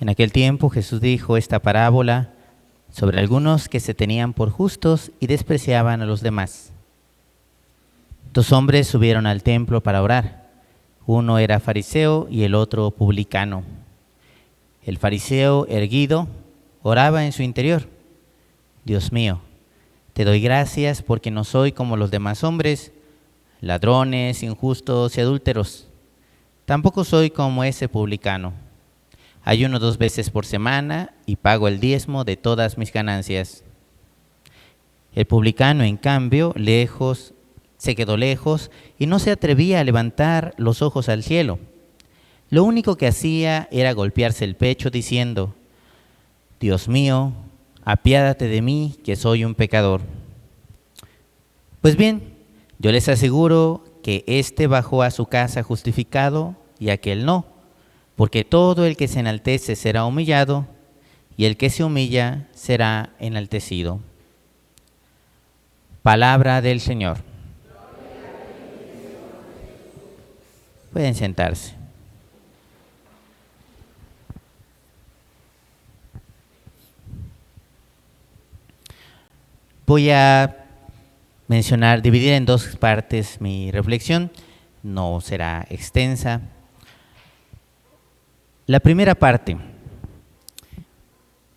En aquel tiempo Jesús dijo esta parábola sobre algunos que se tenían por justos y despreciaban a los demás. Dos hombres subieron al templo para orar. Uno era fariseo y el otro publicano. El fariseo, erguido, oraba en su interior: Dios mío, te doy gracias porque no soy como los demás hombres, ladrones, injustos y adúlteros. Tampoco soy como ese publicano. Ayuno 2 veces por semana y pago el diezmo de todas mis ganancias. El publicano, en cambio, se quedó lejos y no se atrevía a levantar los ojos al cielo. Lo único que hacía era golpearse el pecho diciendo: Dios mío, apiádate de mí, que soy un pecador. Pues bien, yo les aseguro que éste bajó a su casa justificado y aquel no, porque todo el que se enaltece será humillado y el que se humilla será enaltecido. Palabra del Señor. Pueden sentarse. Voy a dividir en 2 partes mi reflexión, no será extensa. La primera parte: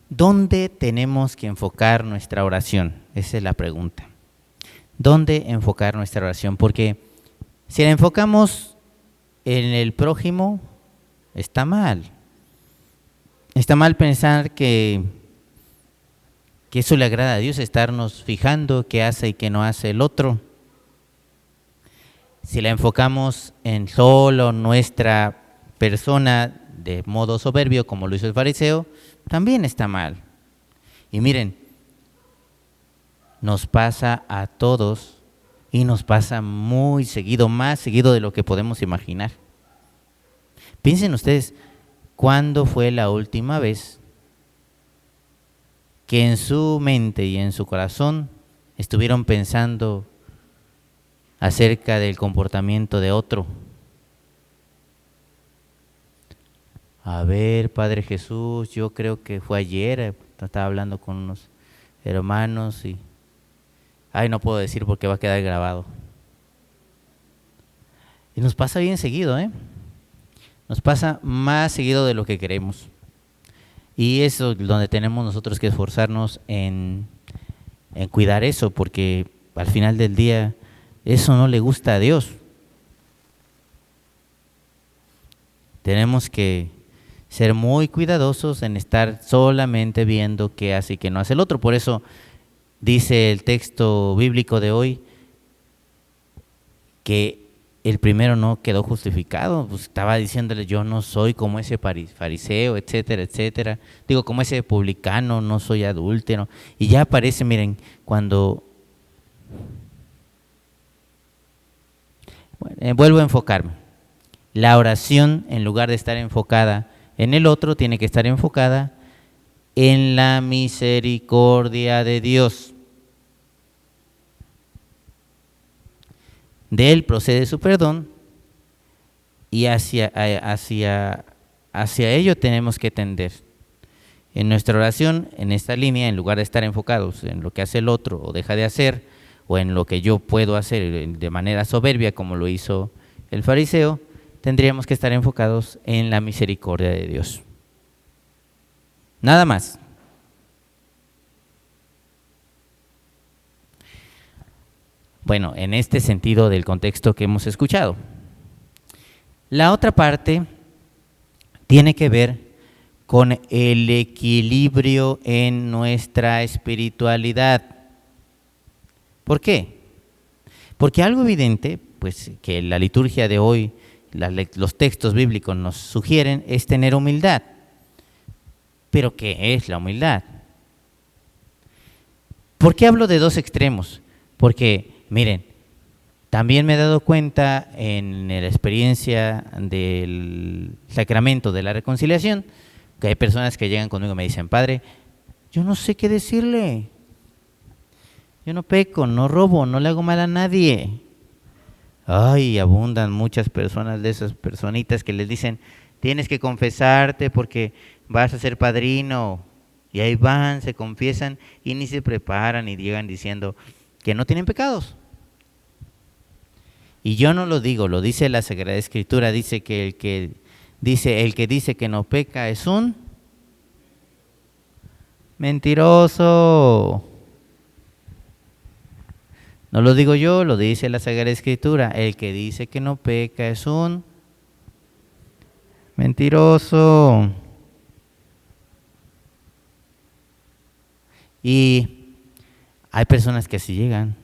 ¿dónde tenemos que enfocar nuestra oración? Esa es la pregunta. ¿Dónde enfocar nuestra oración? Porque si la enfocamos en el prójimo, está mal. Está mal pensar que eso le agrada a Dios, estarnos fijando qué hace y qué no hace el otro. Si la enfocamos en solo nuestra persona de modo soberbio, como lo hizo el fariseo, también está mal. Y miren, nos pasa a todos y nos pasa muy seguido, más seguido de lo que podemos imaginar. Piensen ustedes, ¿cuándo fue la última vez que en su mente y en su corazón estuvieron pensando acerca del comportamiento de otro? A ver, Padre Jesús, yo creo que fue ayer, estaba hablando con unos hermanos y... no puedo decir porque va a quedar grabado. Y nos pasa bien seguido, Nos pasa más seguido de lo que queremos. Y eso es donde tenemos nosotros que esforzarnos en cuidar eso, porque al final del día eso no le gusta a Dios. Tenemos que ser muy cuidadosos en estar solamente viendo qué hace y qué no hace el otro. Por eso dice el texto bíblico de hoy que el primero no quedó justificado. Pues estaba diciéndole: yo no soy como ese fariseo, etcétera, etcétera. Digo, como ese publicano, no soy adúltero. Y ya aparece, miren, cuando... vuelvo a enfocarme. La oración, en lugar de estar enfocada en el otro, tiene que estar enfocada en la misericordia de Dios. De Él procede su perdón y hacia ello tenemos que tender. En nuestra oración, en esta línea, en lugar de estar enfocados en lo que hace el otro o deja de hacer, o en lo que yo puedo hacer de manera soberbia como lo hizo el fariseo, tendríamos que estar enfocados en la misericordia de Dios. Nada más. Bueno, en este sentido del contexto que hemos escuchado. La otra parte tiene que ver con el equilibrio en nuestra espiritualidad. ¿Por qué? Porque algo evidente, pues que la liturgia de hoy, los textos bíblicos nos sugieren, es tener humildad. ¿Pero qué es la humildad? ¿Por qué hablo de 2 extremos? Porque, miren, también me he dado cuenta en la experiencia del sacramento de la reconciliación que hay personas que llegan conmigo y me dicen: Padre, yo no sé qué decirle. Yo no peco, no robo, no le hago mal a nadie. Ay, abundan muchas personas de esas personitas que les dicen: tienes que confesarte porque vas a ser padrino. Y ahí van, se confiesan y ni se preparan y llegan diciendo que no tienen pecados. Y yo no lo digo, lo dice la Sagrada Escritura, dice que el que dice que no peca es un mentiroso. No lo digo yo, lo dice la Sagrada Escritura. El que dice que no peca es un mentiroso. Y hay personas que así llegan.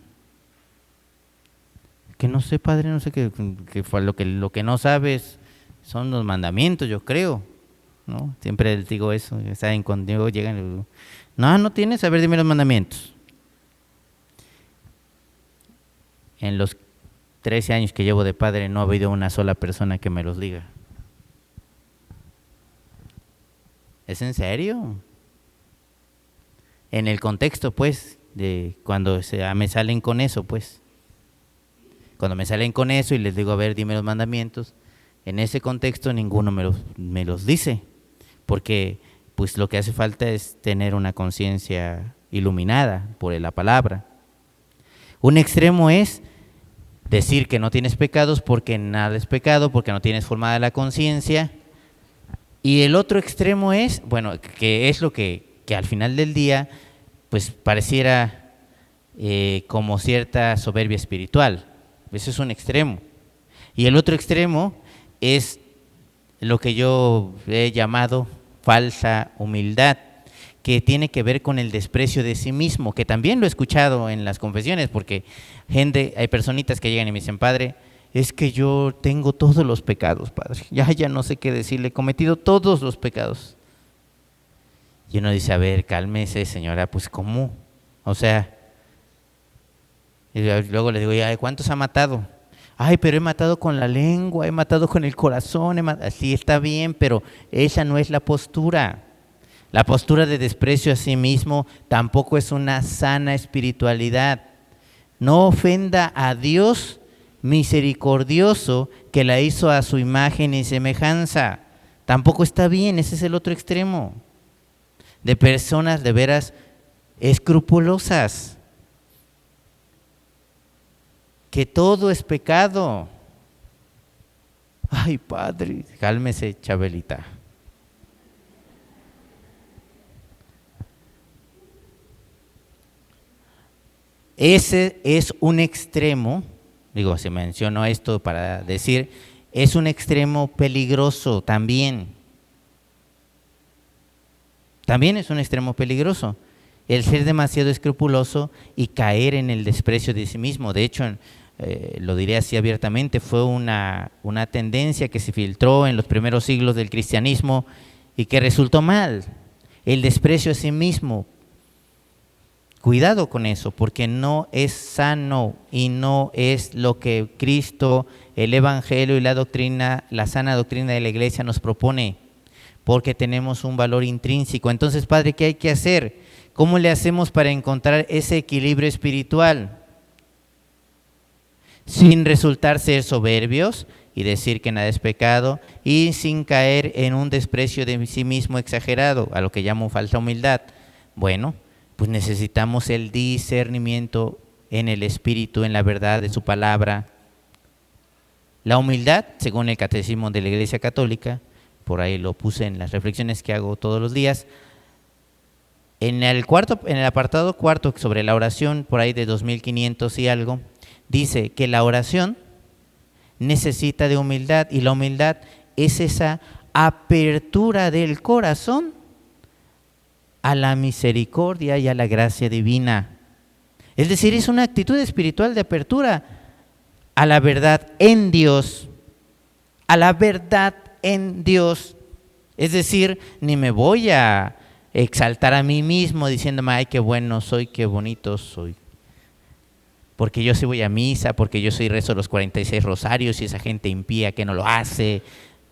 Que no sé, padre, no sé qué fue lo que no sabes son los mandamientos, yo creo, ¿no? Siempre les digo eso, saben cuando llegan, digo, no tienes, a ver, dime los mandamientos. En los 13 años que llevo de padre no ha habido una sola persona que me los diga. ¿Es en serio? En el contexto, pues, de cuando me salen con eso, pues. Cuando me salen con eso y les digo, a ver, dime los mandamientos, en ese contexto ninguno me los dice, porque pues lo que hace falta es tener una conciencia iluminada por la palabra. Un extremo es decir que no tienes pecados porque nada es pecado, porque no tienes formada la conciencia. Y el otro extremo es, bueno, que es lo que al final del día, pues pareciera como cierta soberbia espiritual. Eso es un extremo. Y el otro extremo es lo que yo he llamado falsa humildad, que tiene que ver con el desprecio de sí mismo, que también lo he escuchado en las confesiones, porque hay personitas que llegan y me dicen, padre, es que yo tengo todos los pecados, padre, ya no sé qué decirle, he cometido todos los pecados. Y uno dice, a ver, cálmese, señora, pues ¿cómo? O sea, y luego le digo, ¿cuántos ha matado? Ay, pero he matado con la lengua, he matado con el corazón, así está bien, pero esa no es la postura. La postura de desprecio a sí mismo tampoco es una sana espiritualidad. No ofenda a Dios misericordioso que la hizo a su imagen y semejanza. Tampoco está bien, ese es el otro extremo. De personas de veras escrupulosas. Que todo es pecado. Ay, padre, cálmese, Chabelita. Ese es un extremo, digo, se mencionó esto para decir, es un extremo peligroso también. También es un extremo peligroso. El ser demasiado escrupuloso y caer en el desprecio de sí mismo. De hecho, lo diré así abiertamente, fue una tendencia que se filtró en los primeros siglos del cristianismo y que resultó mal. El desprecio a sí mismo. Cuidado con eso, porque no es sano y no es lo que Cristo, el Evangelio y la doctrina, la sana doctrina de la Iglesia nos propone, porque tenemos un valor intrínseco. Entonces, Padre, ¿qué hay que hacer? ¿Cómo le hacemos para encontrar ese equilibrio espiritual? Sin resultar ser soberbios y decir que nada es pecado y sin caer en un desprecio de sí mismo exagerado, a lo que llamo falsa humildad. Bueno, pues necesitamos el discernimiento en el Espíritu, en la verdad de su palabra. La humildad, según el Catecismo de la Iglesia Católica, por ahí lo puse en las reflexiones que hago todos los días, en el apartado cuarto sobre la oración, por ahí de 2500 y algo, dice que la oración necesita de humildad y la humildad es esa apertura del corazón a la misericordia y a la gracia divina. Es decir, es una actitud espiritual de apertura a la verdad en Dios, a la verdad en Dios. Es decir, ni me voy a exaltar a mí mismo diciéndome, ay, qué bueno soy, qué bonito soy. Porque yo sí voy a misa, porque yo sí rezo los 46 rosarios y esa gente impía que no lo hace.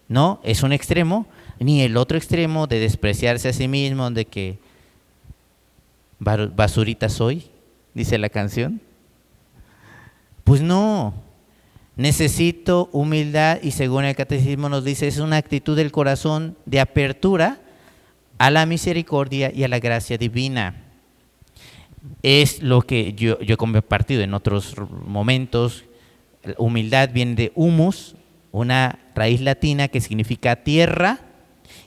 No, es un extremo, ni el otro extremo de despreciarse a sí mismo, de que basurita soy, dice la canción. Pues no, necesito humildad y según el Catecismo nos dice, es una actitud del corazón de apertura a la misericordia y a la gracia divina. Es lo que yo he compartido en otros momentos. Humildad viene de humus, una raíz latina que significa tierra,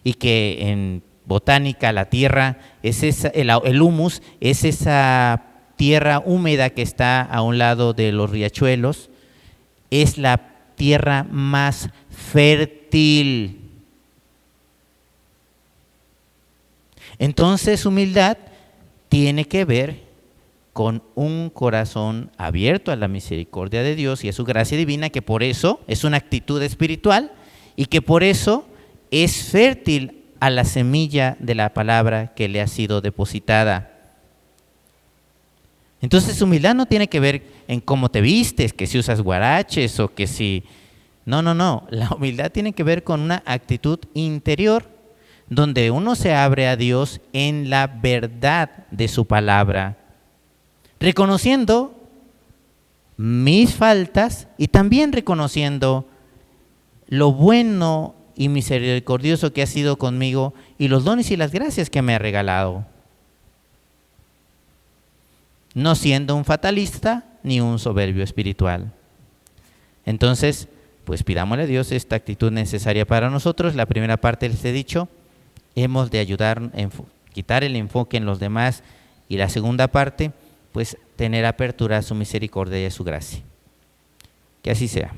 y que en botánica la tierra es el humus es esa tierra húmeda que está a un lado de los riachuelos, es la tierra más fértil. Entonces, humildad tiene que ver con un corazón abierto a la misericordia de Dios y a su gracia divina, que por eso es una actitud espiritual y que por eso es fértil a la semilla de la palabra que le ha sido depositada. Entonces, humildad no tiene que ver en cómo te vistes, que si usas guaraches o que si... No. La humildad tiene que ver con una actitud interior donde uno se abre a Dios en la verdad de su palabra, reconociendo mis faltas y también reconociendo lo bueno y misericordioso que ha sido conmigo y los dones y las gracias que me ha regalado. No siendo un fatalista ni un soberbio espiritual. Entonces, pues pidámosle a Dios esta actitud necesaria para nosotros. La primera parte les he dicho, hemos de ayudar a quitar el enfoque en los demás, y la segunda parte, pues tener apertura a su misericordia y a su gracia. Que así sea.